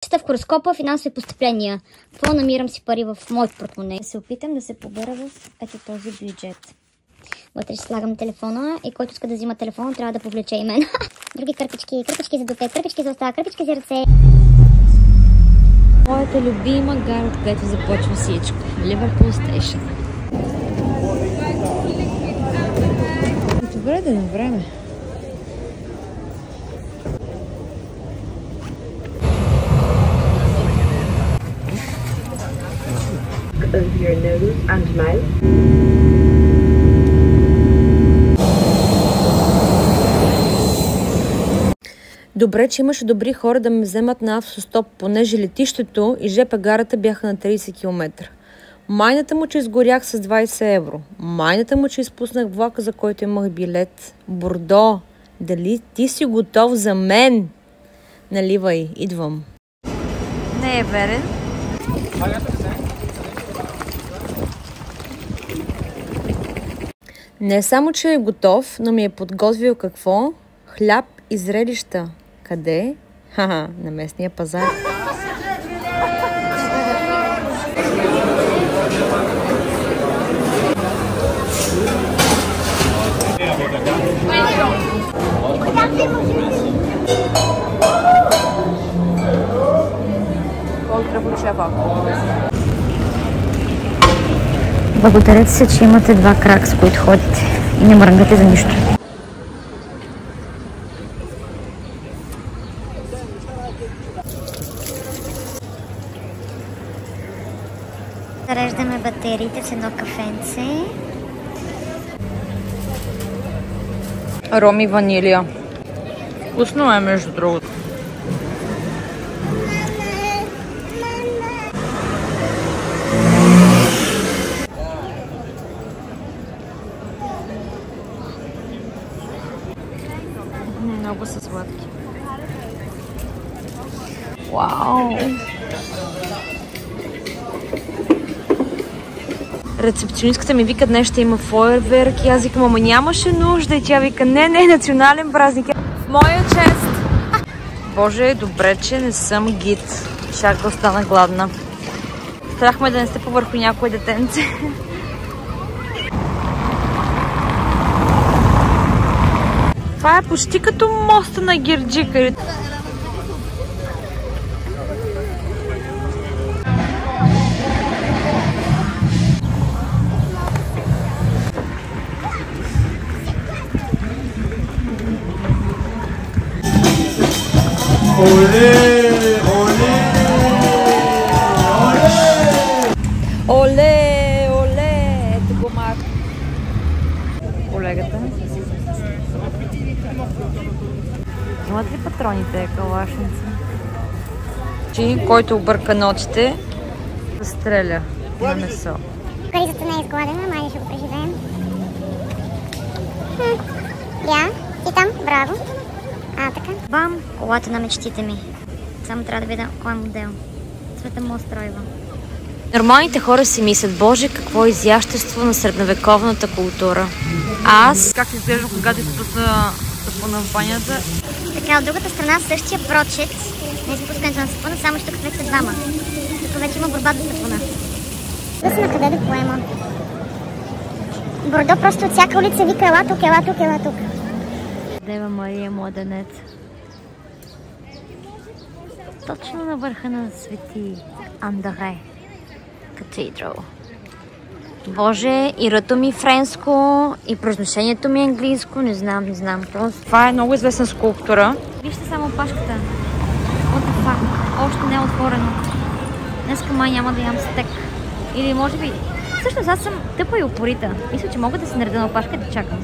В хороскопа финансови постъпления. Какво намирам си пари в моят портмоне? Се опитам да се побера в ето този бюджет. Вътре ще слагам телефона и който иска да взима телефона, трябва да повлече и мен. Други кърпички, кърпички за дупе, кърпички за уста, кърпички за ръце. Моята любима гара, от която започва всичко. Ливърпул Стейшън. Добре да на време. Of your nose and mouth. Добре, че имаше добри хора да ме вземат на автостоп, понеже летището и ЖП гарата бяха на 30 км. Майната му, че изгорях с 20 евро. Майната му, че изпуснах влака, за който имах билет. Бордо, дали ти си готов за мен? Наливай, идвам. Не е верен. Не само, че е готов, но ми е подготвил какво? Хляб и зрелища. Къде? Ха-ха, на местния пазар. Благодарете се, че имате два крака, с които ходите и не мрънгате за нищо. Зареждаме батериите в едно кафенце. Ром и ванилия. Вкусно е, между другото. Много са сладки. Вау! Рецепционистката ми вика, днес ще има фойерверк и аз викам, ама нямаше нужда, и тя вика, не, национален празник. В моя чест! Боже, добре, че не съм гид. Чак да остана гладна. Страхме да не стъпа върху някое детенце. Това е почти като моста на Герджика. Оле! Ето го Марк. Колегата. Имат ли патроните калашници? Който обърка нотите, стреля на месо. Кризата не е изгладена, май ще го преживеем. Я, ти там, браво. Така. Бам, колата на мечтите ми. Само трябва да видя кой е модел. Цвета му устройва. Нормалните хора си мислят, боже, какво изящество на средновековната култура. Аз... Как изглежда, когато изпусна сапуна в банята? Така, от другата страна същия прочет на изпускането на сапуна, само че тук вече са двама. Тук вече има борба за сапуна. Да се на къде да поема. Бордо просто от всяка улица вика, ела тук, ела тук, ела тук. Дева Мария младенец. Точно на върха на Свети Андре Катедрал. Боже, и ръто ми френско, и произношението ми английско, не знам. Това е много известна скулптура. Вижте само опашката. What the fuck? Още не е отворено. Днеска май няма да ям стек. Или може би... Всъщност аз съм тъпа и упорита. Мисля, че мога да се нареда на опашка и да чакам.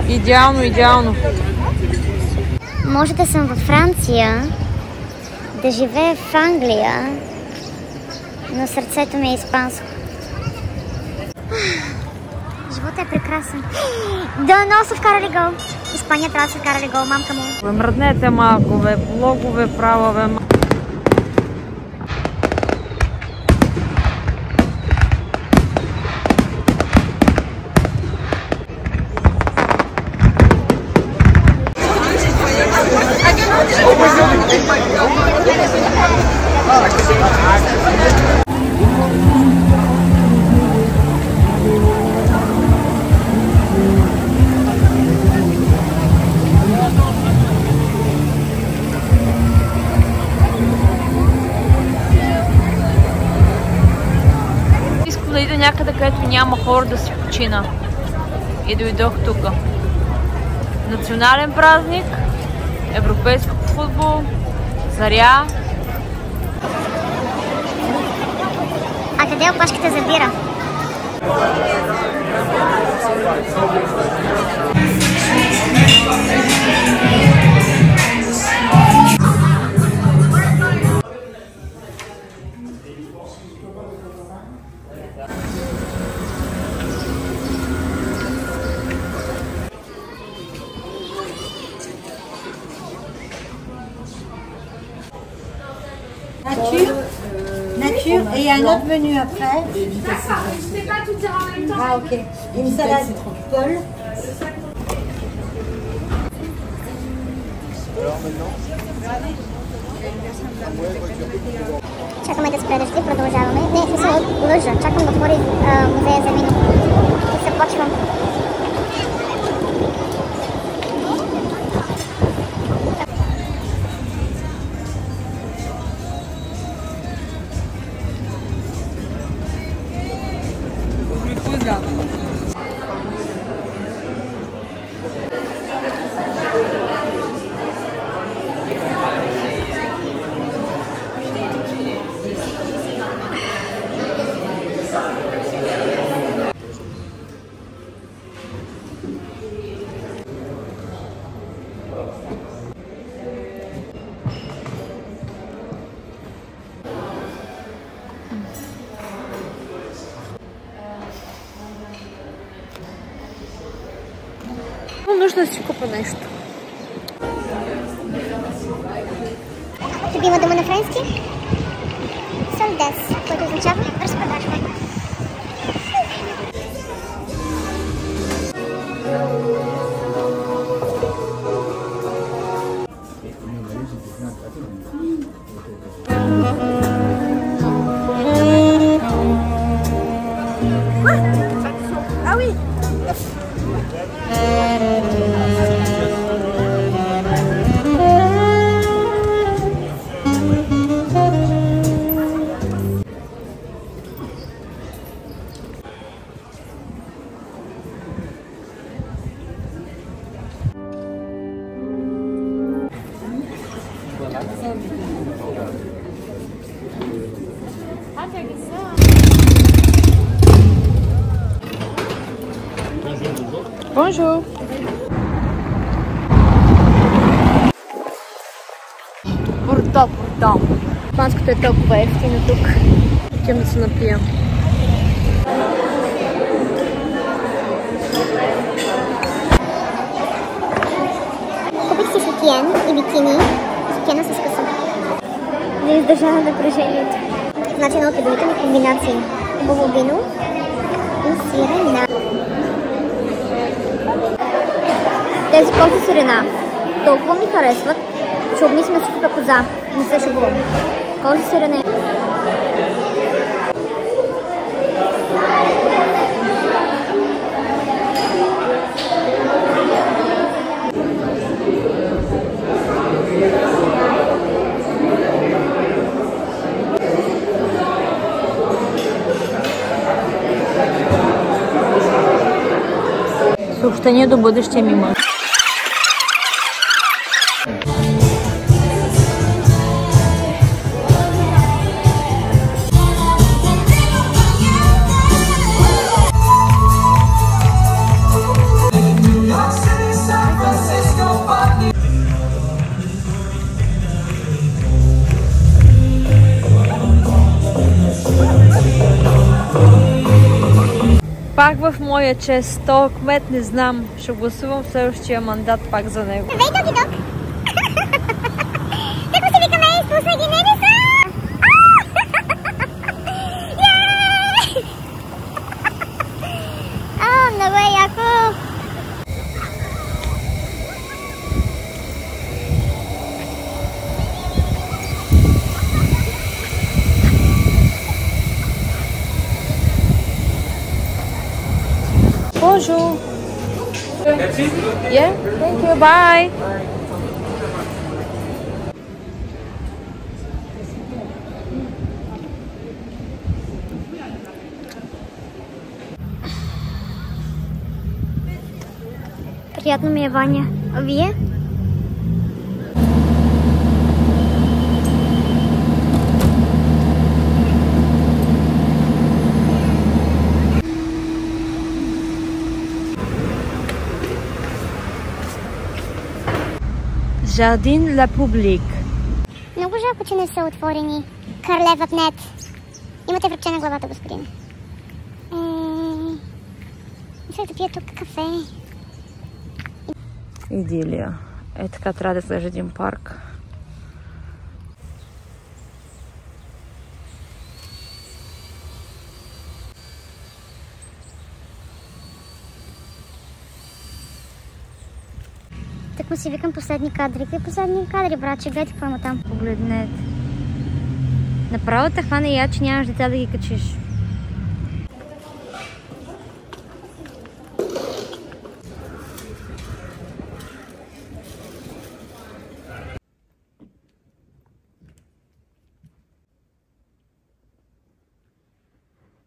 Идеално, идеално. Може да съм във Франция, да живея в Англия, но сърцето ми е испанско. Животът е прекрасен. Дано са вкарали гол. Испания трябва да са вкарали гол, мамка му. Мръднете малко, бе, блогове права, бе. Да ида някъде, където няма хора да си почина. И дойдох тук. Национален празник, европейски футбол, заря. А къде опашката за бира? Nature et un autre menu après. Ah ok. Une salade Paul. Чакаме да спре дъжди, продължаваме. Не, смисъл лъжа. Чакам да отвори музея за вино. И започвам. Нужно да си купа нещо. Любима дума на френски? Солдес, което означава разпродажба. Ah oui. Bonjour. Бордо. Шампанското е толкова ефтино тук. Отивам да се напия. Купих си сутиен и бикини. Сутиена с къса. Не издържава напрежението. Значи една от любимите ми комбинации. Хубаво вино и сирена. Тези кози сирена толкова ми харесват, че обмисля си купя коза. Не се шегувам. Кози сирена. Съобщение до бъдещия ми мъж. пак в моя чест. То кмет не знам. Ще гласувам в следващия мандат пак за него. Здравей, Токи-ток! Тако се викаме, изпусна ги, не са! Много е яко! Bonjour. Yeah, thank you. Bye. Приятно ми е, Ваня. А вие? Jardin La Publique. Много жалко, че не са отворени. Карлевът.нет. Имате връбче на главата, господин. Мисля да пия тук кафе. Идилия. Е, така трябва да изглежда един парк. Так му си викам последни кадри. Какви последни кадри, братче? Гледайте какво има там. Погледнете. Направо те хвана я, че нямаш деца да ги качиш.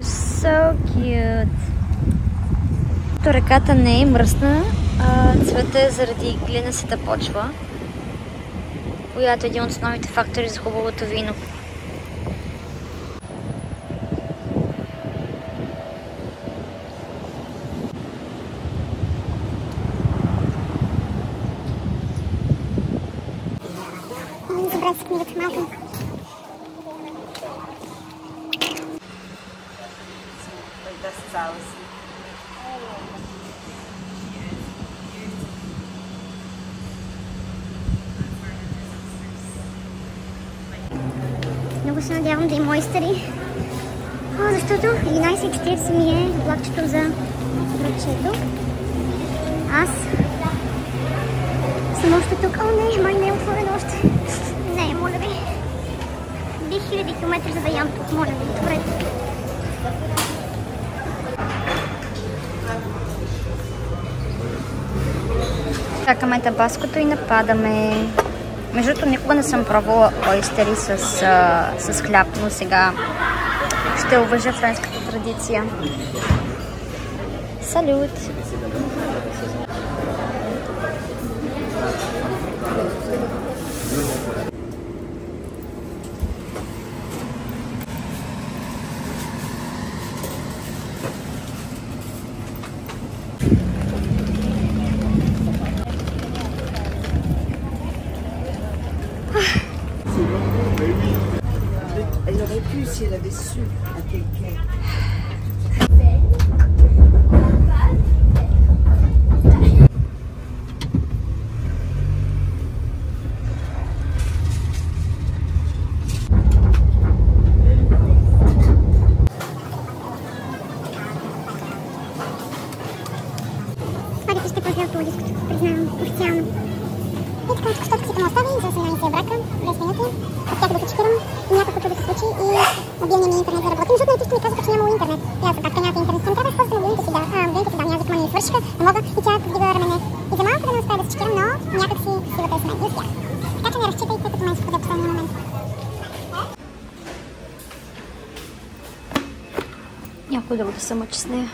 So cute. Реката не е мръсна, цвета е заради глинасата почва, която е един от основните фактори за хубавото вино. Забрах си книгата малко. Много се надявам да има ойстери, защото 11:40 ми е влакчето за връчето. Аз съм още тук. О, не, май не е отворено още. Не, моля ви. Бих 1000 км за да ям тук, моля ви. Добре. Чакаме табаското и нападаме. Между другото, никога не съм пробвала ойстери с хляб, но сега ще уважа френската традиция. Салют! Elle aurait pu si elle avait su à quelqu'un. Това да ще поздравя по диското, признавам официално. И така, тук щото си му остави, за съжаление се брака, 10 минути. Успях да се чекирам, някакво чудо се случи и мобилният ми интернет заработи. Защото най-тъщо ми казва, че нямало интернет. И аз как нямате интернет, съм трябва да използвам мобилните си данни, аз викам, не свършиха, не мога и тя вдига рамене. И за малко да не успя да се чекирам, но някак си силата е с мен и успях. Така че не разчитайте като мен ще ходи в последния момент. Някой друг да се мъчи с нея.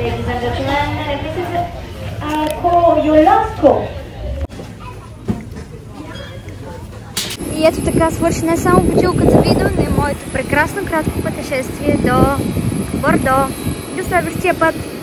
Ladies and gentlemen, this is your last call. И ето така свърши не само бутилката видео, но и моето прекрасно кратко пътешествие до Бордо. До следващия път!